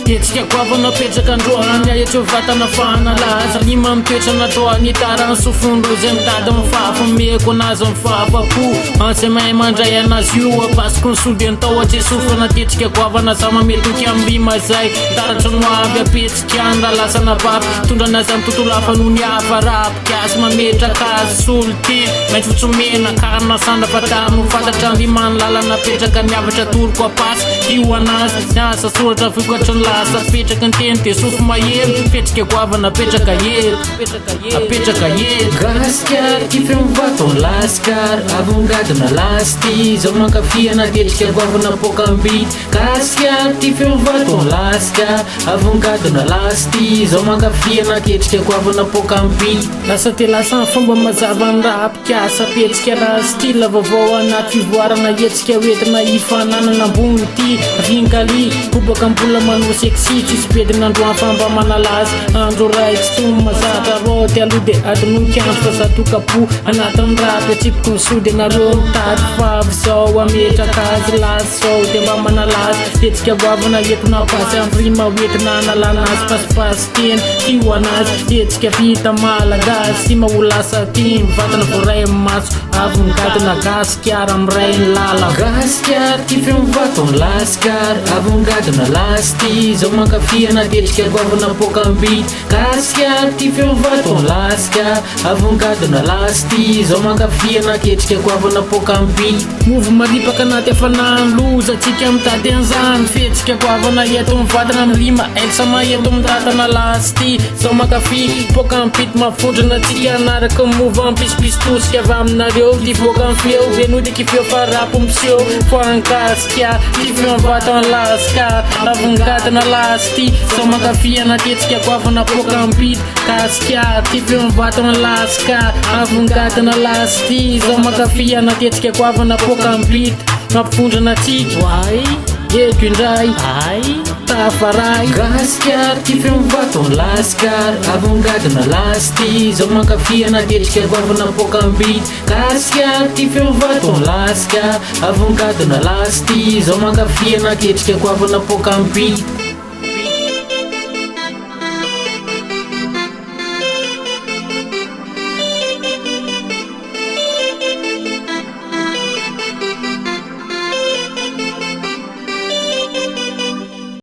Etsika guavana petraka androany ahetro vatana fanalaza lima mitoetra nataony tarana sofondro zay mitady mifafameko anazy mifafapo antsy mahay mandray anazy io apasiko ny sody antao atse sofana tetsika guavana za mametoky amlima zay taratra no avy apetsika andra lasana papy tondra anazy amy tontolo hafa noho ny hafa rapikasy mametraka azy solo teny maintsy fotsomena karana sandra fatano fantatra andimany lalana petraka miavatra toroko apasy io anazy ny asa soratra vokatra ny lasa petraka ny teny de sofo mahelo petrika guavana petraka helo apetraka helo gaskar tify mivato ny laskar avongadina lasty zao mankafiana tetrika guavana pokambity gaskar tify mivato ny laskar avongadina lasty zao mankafiana tetrika guavana pokambity lasa te lasa fomba mazava ny rapikasa petrika lasty lavavao anaty fivoarana etsika hoetina ifananana ambony ty ringali kobaka mbola manao sexy tsisy bedina androany famba manalazy andro raiky somo mazatra roty aloha de adinoky andro fa zatokapo anatin'ny rapy atsipiko ny sody anareo mitady favy zao ametraka azy lasy zao de mba manalazy tetsika guavana entina pasy andrima hoetina analana azy pasipasy teny tio anazy tetsika vita malagasy sy maholasa ty mivatana voray maso avongadina gaskar amiray ny lala gaskar tify mivato ny laskar avongadina lasty zao mankafiana tetrika guavana pokambity gaskar tify mivato ny laskar avongadina lasty zao mankafiana tetrika guavana pokambity movo maripaka anaty afanany loza tsika mitady anzany fetsika guavana eto mivatana milima elsama eto mitatana lasty zao mankafi pokambity mafondrana tsika anaraka movo ampispisy tosika avy aminareo tivoaka mfeo venodiky feo farapo mpiseo foangaskar tify mivato ny laskar avongadina lasty zao mankafiana tetsika guavana pokambity gaskar tify mivato ny laskar avongadina lasty zao mankafiana tetsika guavana pokambity mampifondrana tsika ay eto indray ay tafaray gaskar tify mivato ny laskar avongadina lasty zao mankafiana tetrika guavana pokambity gaskar tify mivato ny laskar avongadina lasty zao mankafiana tetrika guavana pokambity